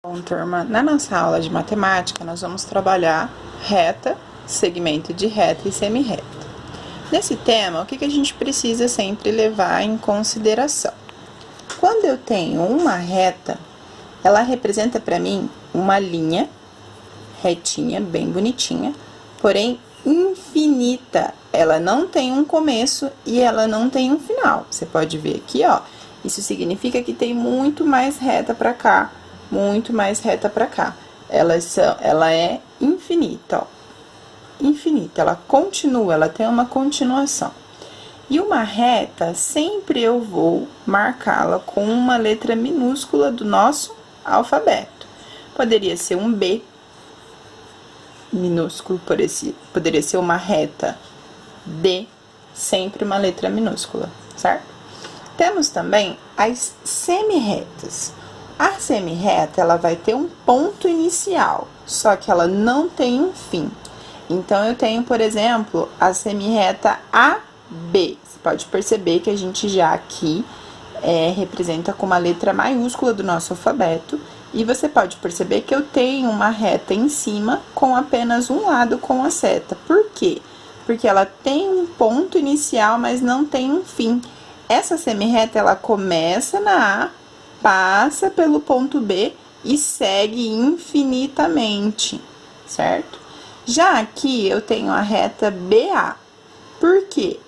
Bom, turma, na nossa aula de matemática, nós vamos trabalhar reta, segmento de reta e semi-reta. Nesse tema, o que a gente precisa sempre levar em consideração? Quando eu tenho uma reta, ela representa para mim uma linha retinha, bem bonitinha, porém infinita. Ela não tem um começo e ela não tem um final. Você pode ver aqui, ó. Isso significa que tem muito mais reta para cá, muito mais reta para cá. Ela é infinita, ó. Infinita, ela continua, ela tem uma continuação. E uma reta, sempre eu vou marcá-la com uma letra minúscula do nosso alfabeto. Poderia ser um B minúsculo, poderia ser uma reta D, sempre uma letra minúscula, certo? Temos também as semi-retas. A semi-reta, ela vai ter um ponto inicial, só que ela não tem um fim. Então, eu tenho, por exemplo, a semi-reta AB. Você pode perceber que a gente já aqui representa com uma letra maiúscula do nosso alfabeto. E você pode perceber que eu tenho uma reta em cima com apenas um lado com a seta. Por quê? Porque ela tem um ponto inicial, mas não tem um fim. Essa semi-reta, ela começa na A, passa pelo ponto B e segue infinitamente, certo? Já aqui, eu tenho a reta BA. Por quê?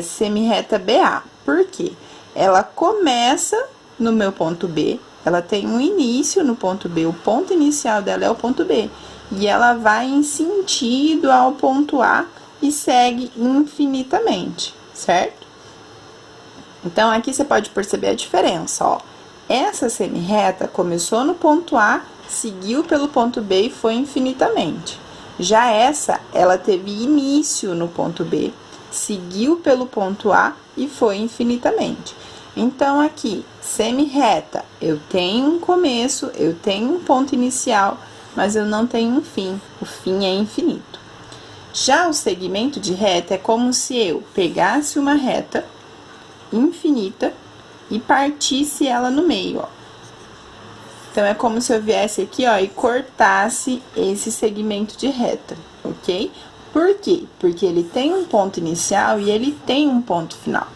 Semi-reta BA. Por quê? Ela começa no meu ponto B, ela tem um início no ponto B, o ponto inicial dela é o ponto B. E ela vai em sentido ao ponto A e segue infinitamente, certo? Então, aqui você pode perceber a diferença, ó. Essa semi-reta começou no ponto A, seguiu pelo ponto B e foi infinitamente. Já essa, ela teve início no ponto B, seguiu pelo ponto A e foi infinitamente. Então, aqui, semi-reta, eu tenho um começo, eu tenho um ponto inicial, mas eu não tenho um fim. O fim é infinito. Já o segmento de reta é como se eu pegasse uma reta infinita e partisse ela no meio, ó. Então, é como se eu viesse aqui, ó, e cortasse esse segmento de reta, ok? Por quê? Porque ele tem um ponto inicial e ele tem um ponto final.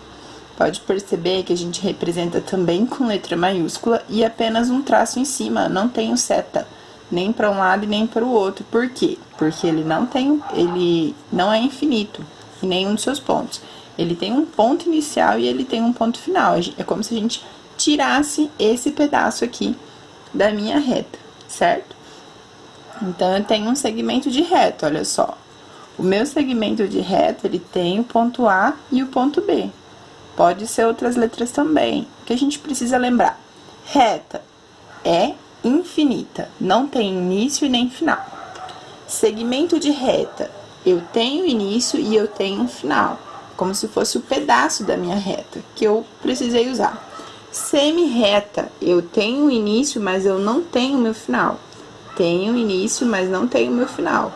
Pode perceber que a gente representa também com letra maiúscula e apenas um traço em cima, não tem o seta, nem para um lado e nem para o outro. Por quê? Porque ele não é infinito em nenhum dos seus pontos. Ele tem um ponto inicial e ele tem um ponto final. É como se a gente tirasse esse pedaço aqui da minha reta, certo? Então, eu tenho um segmento de reta, olha só. O meu segmento de reta, ele tem o ponto A e o ponto B. Pode ser outras letras também. O que a gente precisa lembrar? Reta é infinita, não tem início e nem final. Segmento de reta, eu tenho início e eu tenho um final, como se fosse o pedaço da minha reta que eu precisei usar. Semi-reta, eu tenho início, mas eu não tenho meu final. Tenho início, mas não tenho meu final.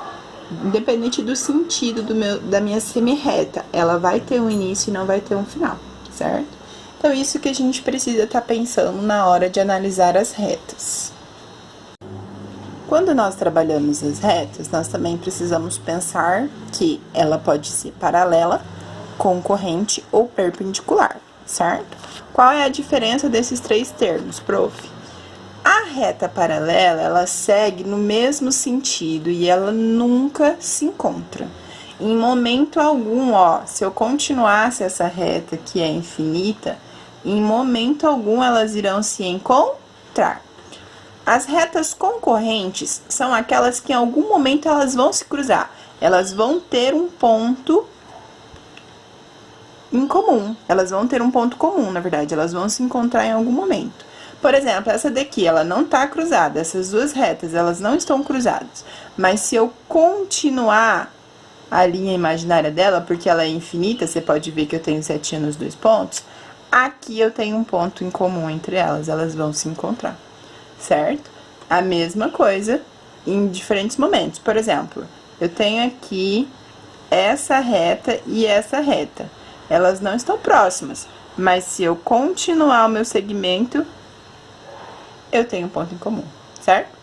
Independente do sentido da minha semi-reta, ela vai ter um início e não vai ter um final, certo? Então, isso que a gente precisa estar pensando na hora de analisar as retas. Quando nós trabalhamos as retas, nós também precisamos pensar que ela pode ser paralela, concorrente ou perpendicular, certo? Qual é a diferença desses três termos, prof? A reta paralela, ela segue no mesmo sentido e ela nunca se encontra. Em momento algum, ó, se eu continuasse essa reta que é infinita, em momento algum elas irão se encontrar. As retas concorrentes são aquelas que em algum momento elas vão se cruzar. Elas vão ter um ponto em comum. Elas vão ter um ponto comum, na verdade. Elas vão se encontrar em algum momento. Por exemplo, essa daqui, ela não tá cruzada. Essas duas retas, elas não estão cruzadas. Mas se eu continuar a linha imaginária dela, porque ela é infinita, você pode ver que eu tenho setinha nos dois pontos. Aqui eu tenho um ponto em comum entre elas. Elas vão se encontrar, certo? A mesma coisa em diferentes momentos. Por exemplo, eu tenho aqui essa reta e essa reta. Elas não estão próximas, mas se eu continuar o meu segmento, eu tenho um ponto em comum, certo?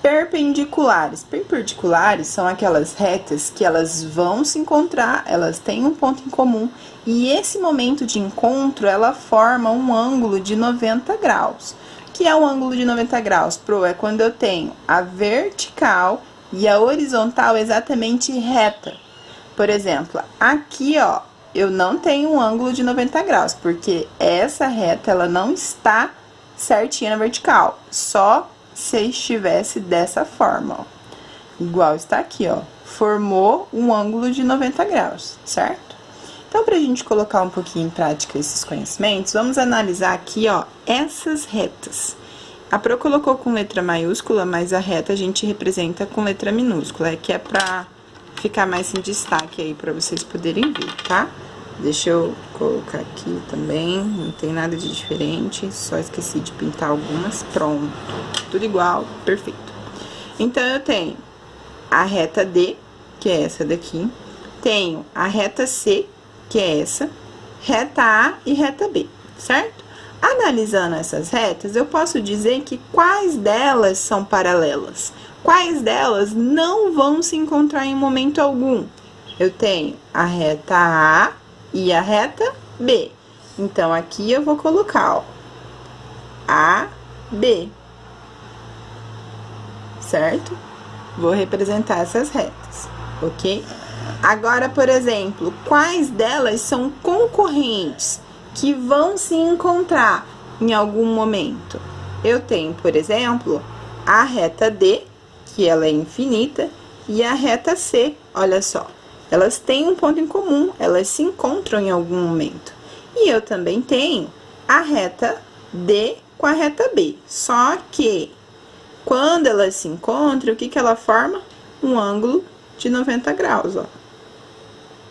Perpendiculares. Perpendiculares são aquelas retas que elas vão se encontrar, elas têm um ponto em comum, e esse momento de encontro, ela forma um ângulo de 90 graus. O que é um ângulo de 90 graus, Pro? É quando eu tenho a vertical e a horizontal exatamente reta. Por exemplo, aqui, ó, eu não tenho um ângulo de 90 graus, porque essa reta, ela não está certinha na vertical, só se estivesse dessa forma, ó. Igual está aqui, ó, formou um ângulo de 90 graus, certo? Então, pra gente colocar um pouquinho em prática esses conhecimentos, vamos analisar aqui, ó, essas retas. A Pro colocou com letra maiúscula, mas a reta a gente representa com letra minúscula, que é pra ficar mais em destaque aí, pra vocês poderem ver, tá? Deixa eu colocar aqui também, não tem nada de diferente, só esqueci de pintar algumas, pronto. Tudo igual, perfeito. Então, eu tenho a reta D, que é essa daqui, tenho a reta C, que é essa, reta A e reta B, certo? Analisando essas retas, eu posso dizer que quais delas são paralelas, quais delas não vão se encontrar em momento algum. Eu tenho a reta A e a reta B. Então, aqui eu vou colocar, ó, A, B, certo? Vou representar essas retas, ok? Agora, por exemplo, quais delas são concorrentes que vão se encontrar em algum momento? Eu tenho, por exemplo, a reta D, que ela é infinita, e a reta C, olha só. Elas têm um ponto em comum, elas se encontram em algum momento. E eu também tenho a reta D com a reta B, só que quando elas se encontram, o que que ela forma? Um ângulo de 90 graus, ó.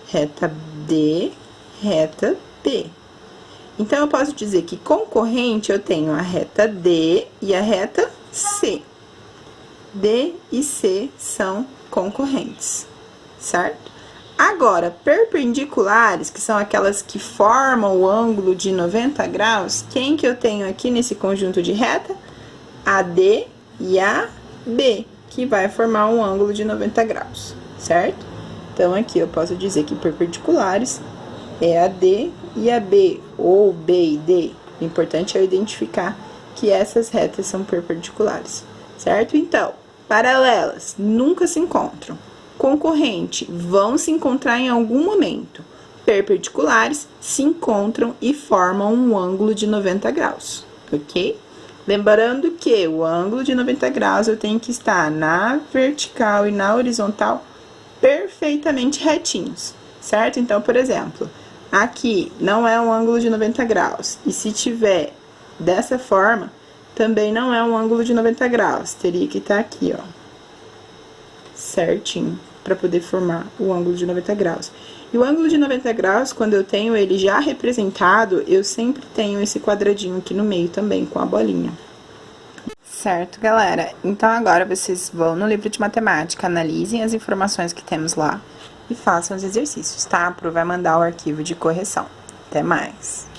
Reta D, reta B. Então, eu posso dizer que concorrente eu tenho a reta D e a reta C. D e C são concorrentes, certo? Agora, perpendiculares, que são aquelas que formam o ângulo de 90 graus, quem que eu tenho aqui nesse conjunto de reta? A D e a B, que vai formar um ângulo de 90 graus, certo? Então, aqui eu posso dizer que perpendiculares é a D e a B, ou B e D. O importante é eu identificar que essas retas são perpendiculares, certo? Então, paralelas nunca se encontram. Concorrente vão se encontrar em algum momento. Perpendiculares se encontram e formam um ângulo de 90 graus, ok? Lembrando que o ângulo de 90 graus eu tenho que estar na vertical e na horizontal perfeitamente retinhos, certo? Então, por exemplo, aqui não é um ângulo de 90 graus, e se tiver dessa forma, também não é um ângulo de 90 graus, teria que estar aqui, ó, certinho, para poder formar o ângulo de 90 graus. E o ângulo de 90 graus, quando eu tenho ele já representado, eu sempre tenho esse quadradinho aqui no meio também, com a bolinha. Certo, galera? Então, agora vocês vão no livro de matemática, analisem as informações que temos lá e façam os exercícios, tá? A Pro vai mandar o arquivo de correção. Até mais!